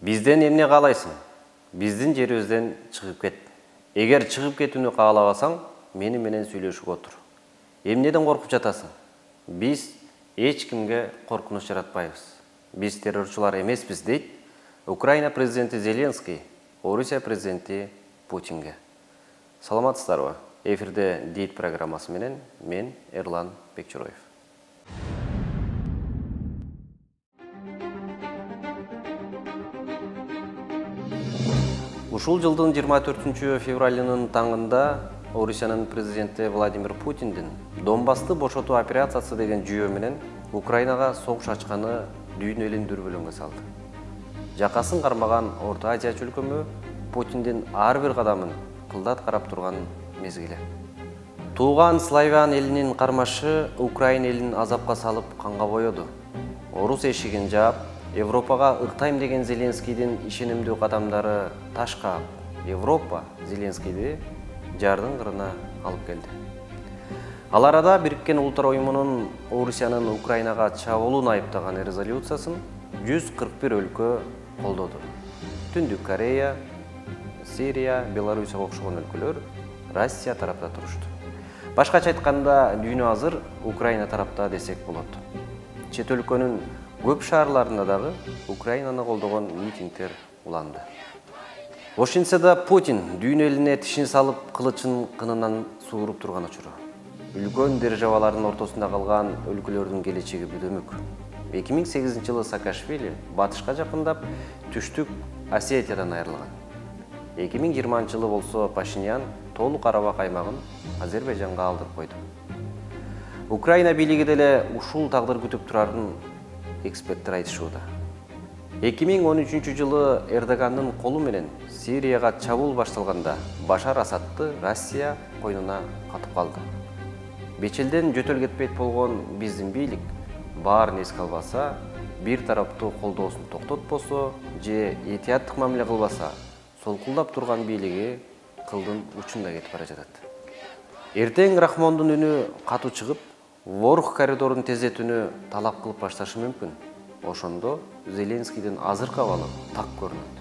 Бизден эмне каалайсың? Биздин жерибизден чыгып кет. Эгер чыгып кетүүнү каалабасаң, мени менен сүйлөшүүгө отур. Эмнеден коркуп жатасың? Биз эч кимге коркунуч жаратпайбыз. Биз террорчулар эмеспиз, дейт Украина президенти Зеленский, Орусия президенти Путинге. Саламатсыздарбы? Эфирде дейт программасы менен мен Эрлан Бекчуроев. Ушул жылдын 24 февралынын таңында Орусиянын президенти Владимир Путиндин Донбассты бошотуу операциясы деген жүйө менен Украинага согуш ачканы дүйнө элин дүрбөлөңгө салды. Жакасын кармаган Орто Азия чөлкөмү Путиндин ар бир кадамын кылдат карап турган мезгили. Тууган славян элинин кармашы Украина элин азапка салып канга боёду. Орус эшигин жаап, Европага ыктайм деген Зеленскийдин ишенимдүү кадамдары ташка Европа Зеленскийди жардын кырына алып келди. Ал арада Бириккен Улуттар Уюмунун Орусиянын Украинага чабуулун айыптаган резолюциясын 141 өлкө колдоду. Түндүк Корея, Сирия, Белоруссияга окшогон өлкөлөр Россия тарапта турушту. Башкача айтканда, дүйнө азыр Украина тарапта десек болот. Чет өлкөнүн көп шаарларында дагы Украинаны колдогон митингдер уланды. Ошентсе да Путин дүйнө элине тишин салып, кылычын кынынан сууруп турган учуру. Үлгөн державалардын ортосунда калган өлкөлөрдүн келечеги бүдөмүк. 2008 жылы Саакашвили батышка жакындап, түштүк Осетиядан айрылган. 2020 жылы болсо Пашинян толук Карабак аймагын Азербайжанга алдырып койду. Украина бийлиги деле ушул тагдыр күтүп турарын эксперттер айтышууда. 2013 жылы Эрдогандын колу менен Сирияга чабуул башталганда Башар Асадты Россия койнуна катып калды. Бечелден жөтөл кетпейт болгон биздин бийлик баарын эске албаса, бир тараптуу колдоосун токтотпосо же этияттык мамиле кылбаса, солкулдап турган бийлиги кылдын учунда кетип бара жатат. Эртең Рахмондун үнү катуу чыгып, Ворх коридорун тездетүүнү талап кылып башташы мүмкүн. Ошондо Зеленскийдин азыркы абалы так көрүнөт.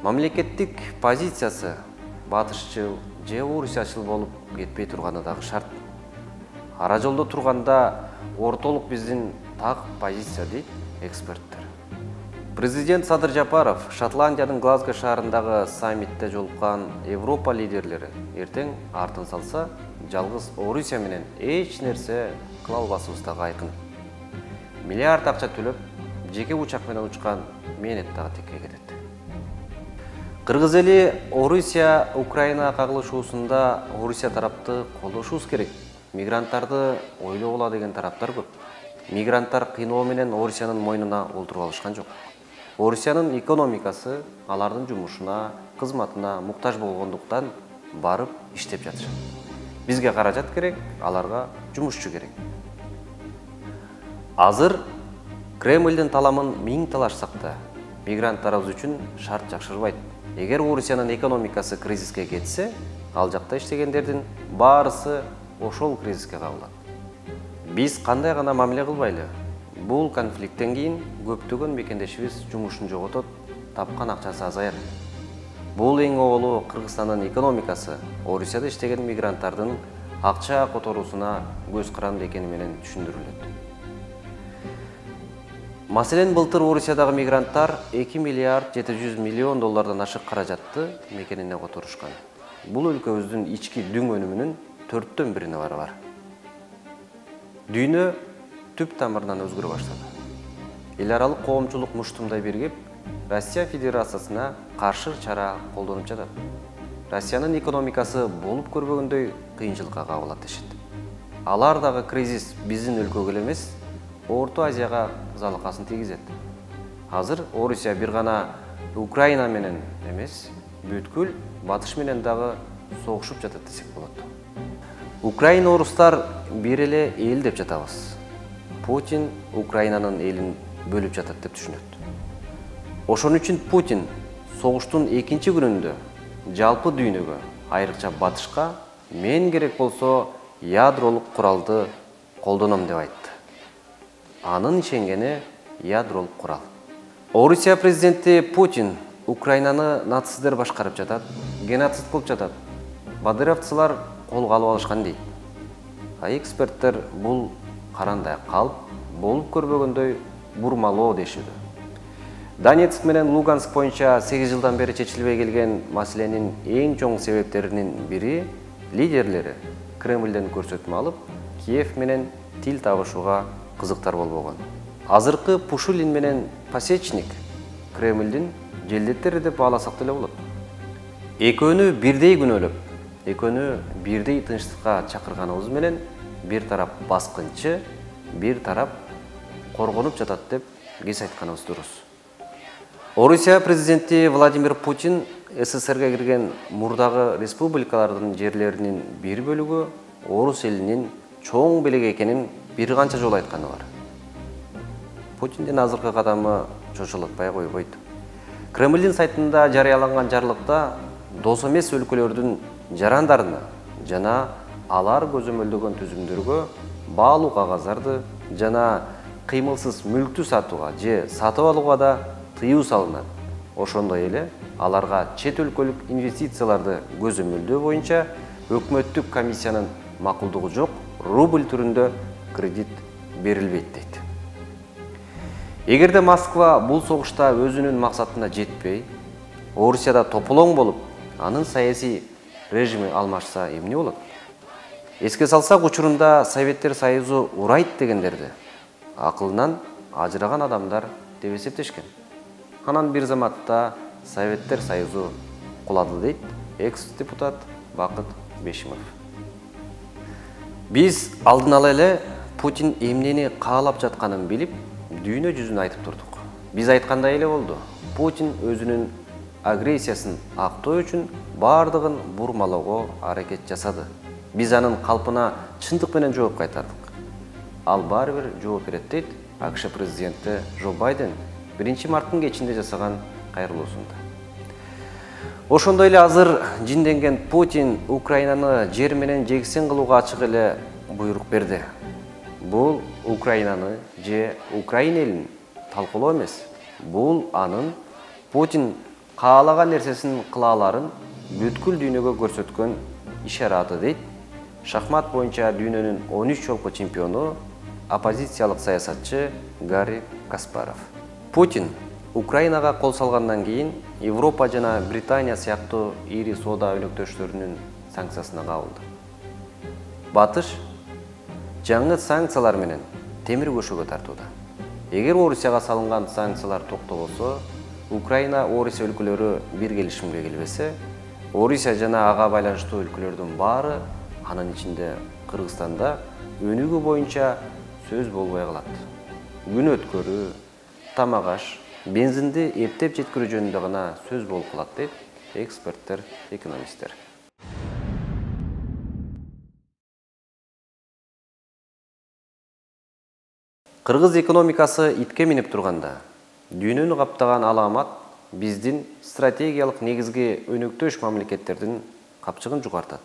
Мамлекеттик позициясы батышчыл же орусиячыл болуп кетпей турганы дагы шарт. Ара жолдо турганда ортолук биздин так позиция, дейт эксперттер. Президент Садыр Жапаров Шотландиянын Глазго шаарындагы саммитте жолуккан Европа лидерлери эртең артын салса, жалгыз Орусия менен эч нерсе кыла албасыбыздагы айкын. Миллиард акча төлөп, жеке учак менен учкан мээнет дагы текке кетет. Кыргыз эли Орусия Украина кагылышуусунда Орусия тарапты колдошубуз керек. Мигранттарды ойлогула деген тараптар көп. Мигранттар кыйноо менен Орусиянын мойнуна олтуруп алышкан жок. Орусиянын экономикасы алардын жумушуна, кызматына муктаж болгондуктан барып иштеп жатышат. Бизге каражат керек, аларга жумушчу керек. Азыр Кремлдин таламын миң талашсак да, мигранттарыбыз үчүн шарт жакшырбайт. Эгер Орусиянын экономикасы кризиске кетсе, ал жакта иштегендердин баарысы ошол кризиске кабылат. Биз кандай гана мамиле кылбайлы, бул конфликттен кийин көптөгөн мекендешибиз жумушун жоготот, тапкан акчасы азаят. Бул эң оболу Кыргызстандын экономикасы Орусияда иштеген мигранттардын акча которуусуна көз каранды экени менен түшүндүрүлөт. Маселен, былтыр Орусиядагы мигранттар 2 миллиард 700 миллион доллардан ашык каражатты мекенине которушкан. Бул өлкөбүздүн ички дүң өнүмүнүн 4төн бирине барабар. Дүйнө түп тамырынан өзгөрө баштады. Эл аралык коомчулук муштумдай биригип, Россия Федерациясына каршы чара колдонуп жатат. Россиянын экономикасы болуп көрбөгөндөй кыйынчылыкка кабылат дешет. Алар дагы кризис биздин өлкөгө эле эмес, Орто Азияга залыкасын тийгизет. Азыр Орусия бир гана Украина менен эмес, бүткүл батыш менен дагы согушуп жатат десек болот. Украина орустар бир эле эл деп жатабыз. Путин Украинанын элин бөлүп жатат деп түшүнөт. Ошон үчүн Путин согуштун экинчи күнүндө жалпы дүйнөгө, айрыкча батышка, мен керек болсо ядролук куралды колдоном деп айтты. Анын ишенгени ядролук курал. Орусия президенти Путин Украинаны нацисттер башкарып жатат, геноцид кылып жатат. Бадыровцылар колго алып алышкан дейт. Эксперттер бул карандай калп болуп көрбөгөндөй бурмалоо дешүүдө. Донецк менен Луганск боюнча 8 жылдан бери чечилбей келген маселенин эң чоң себептеринин бири лидерлери Кремлден көрсөтмө алып, Киев менен тил табышууга кызыктар болбогон. Азыркы Пушилин менен Пасечник Кремлдин желдеттери деп бааласак деле болот. Экөөнү бирдей күнөөлөп, экөөнү бирдей тынчтыкка чакырганыбыз менен бир тарап баскынчы, бир тарап коргонуп жатат деп кес айтканыбыз дурус. Орусия президенти Владимир Путин СССРге кирген мурдагы республикалардын жерлеринин бир бөлүгү орус элинин чоң белек экенин бир канча жолу айтканы бар. Путиндин азыркы кадамы чочулатпай койбойт. Кремлдин сайтында жарыяланган жарлыкта дос эмес өлкөлөрдүн жарандарына жана алар көзөмөлдөгөн түзүмдөргө баалуу кагаздарды жана кыймылсыз мүлктү сатууга же сатып алууга да тыюу салынат. Ошондой эле аларга чет өлкөлүк инвестицияларды көзөмөлдөө боюнча өкмөттүк комиссиянын макулдугу жок рубль түрүндө кредит берилбейт дейт. Эгерде Москва бул согушта өзүнүн максатына жетпей, Орусияда тополоң болуп, анын саясий режими алмашса эмне болот? Эске салсак, учурунда Советтер Союзу урайт дегендерди акылынан ажыраган адамдар деп эсептешкен. Анан бир заматта Советтер Союзу кулады дейт экс-депутат Бакыт Бешимов. Биз алдын ала эле Путин эмнени каалап жатканын билип, дүйнө жүзүн айтып турдук. Биз айткандай эле болду. Путин өзүнүн агрессиясын актоо үчүн бардыгын бурмалоого аракет жасады. Биз анын калпына чындык менен жооп кайтардык. Ал баары бир жооп берет дейт АКШ президенти Джо Байден 1-марттын кечинде жасаган кайрылуусунда. Ошондой эле азыр жинденген Путин Украинаны жер менен жексен кылууга ачык эле буйрук берди. Бул Украинаны же Украина элин талкуулоо эмес. Бул анын Путин каалаган нерсесин кыла аларын бүткүл дүйнөгө көрсөткөн ишараты дейт шахмат боюнча дүйнөнүн 13 жолку чемпиону, оппозициялык саясатчы Гарри Каспаров. Путин Украинага кол салгандан кийин Европа жана Британия сыяктуу ири соода өнөктөштөрүнүн санкциясына кабылды. Батыш жаңы санкциялар менен темир көшөгө тартууда. Эгер Орусияга салынган санкциялар токтобосо, Украина, Орусия өлкөлөрү бир келишимге келбесе, Орусия жана ага байланыштуу өлкөлөрдүн баары, анын ичинде Кыргызстанда өнүгүү боюнча сөз болбой калат. Күн өткөрүү, тамак аш, бензинди эптеп жеткирүү жөнүндө гана сөз болуп калат дейт эксперттер, экономисттер. Кыргыз экономикасы итке минип турганда, дүйнөнү каптаган аламат биздин стратегиялык негизги өнөктөш мамлекеттердин капчыгын жугартат.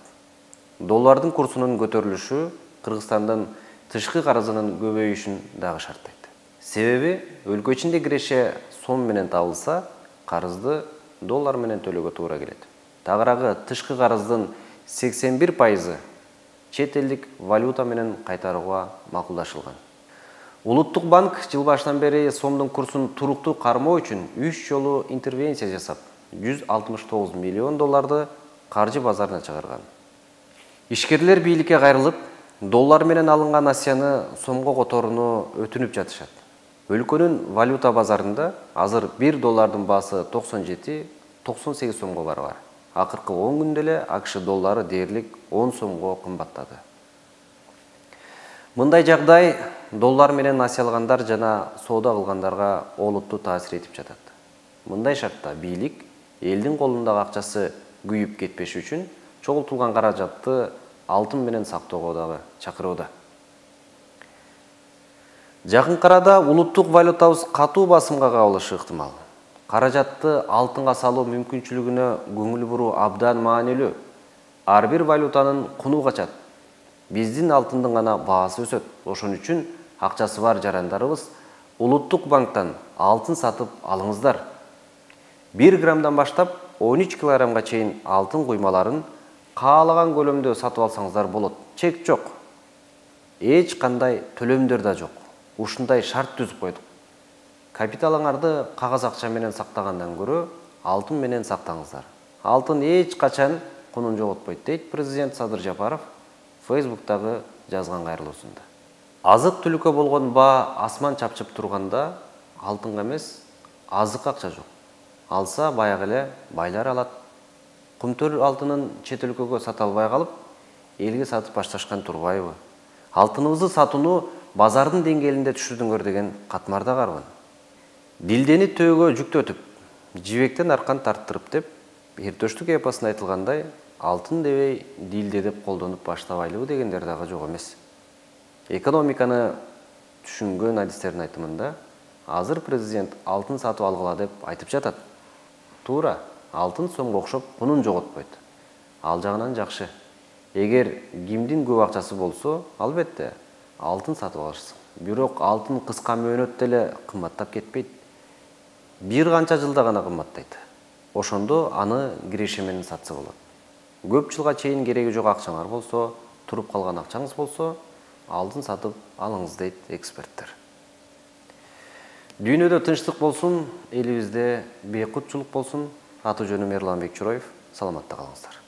Доллардын курсунун көтөрүлүшү Кыргызстандын тышкы карызынын көбөйүшүн дагы шарттайт. Себеби өлкө ичинде киреше сом менен табылса, карызды доллар менен төлөөгө туура келет. Тагыраагы тышкы карыздын 81% чет элдик валюта менен кайтарууга макулдашылган. Улуттук банк жыл башынан бери сомдун курсун туруктуу кармоо үчүн 3 жолу интервенция жасап, 169 миллион долларды каржы базарына чыгарган. Ишкерлер бийликке кайрылып, доллар менен алынган акцияны сомго которууну өтүнүп жатышат. Өлкөнүн валюта базарында азыр 1 доллардын баасы 97-98 сомго барабар. Акыркы 10 күндө эле АКШ доллары дээрлик 10 сомго кымбаттады. Мындай жагдай доллар менен акциялгандар жана соода кылгандарга олуттуу таасир этип жатат. Мындай шартта бийлик элдин колундагы акчасы күйүп кетпеш үчүн чогултулган каражатты алтын менен сактоого дагы чакырууда. Жакын арада улуттук валютабыз катуу басымга кабылышы ыктымал. Каражатты алтынга салуу мүмкүнчүлүгүнө көңүл буруу абдан маанилүү. Ар бир валютанын куну качат. Биздин алтындын гана баасы өсөт. Ошон үчүн акчасы бар жарандарыбыз Улуттук банктан алтын сатып алыңыздар. 1 граммдан баштап 13 килограммга чейин алтын куймаларын каалаган көлөмдө сатып алсаңыздар болот. Чек жок. Эч кандай төлөмдөр да жок. Ушундай шарт түзүп койдук. Капиталыңарды кагаз акча менен сактагандан көрө алтын менен сактаңыздар. Алтын эч качан кунун жоготпойт дейт президент Садыр Жапаров Facebook'тагы жазган кайрылуусунда. Азык-түлүккө болгон баа асман чапчып турганда алтынга эмес, азык акча жок. Алса баягы эле байлар алат. Кумтөр алтынын чет өлкөгө сата албай калып, элге сатып башташкан турбайбы? Алтыныбызды сатууну базардын деңгээлинде түшүрдүңөр деген катмарда карбын. Дилдени төөгө жүктөтүп, жибектен аркан тарттырып деп, Эртөштүк эпосунда айтылгандай, алтын дебей дилде деп колдонуп баштабайлыбы дегендер дагы жок эмес. Экономиканы түшүнгөн адистердин айтымында, азыр президент алтын сатып алгыла деп айтып жатат. Туура, алтын сомго окшоп кунун жоготпойт. Ал жагынан жакшы. Эгер кимдин көп акчасы болсо, албетте алтын сатып алышсың. Бирок алтын кыска мөөнөттө эле кымбаттап кетпейт. Бир канча жылда гана кымбаттайт. Ошондо аны киреше менен сатса болот. Көп жылга чейин кереги жок акчаңар болсо, туруп калган акчаңыз болсо, алтын сатып алыңыз дейт эксперттер. Дүйнөдө тынчтык болсун, элибизде бейкутчулук болсун. Аты жөнүм Эрлан Бекчуроев. Саламатта калыңыздар.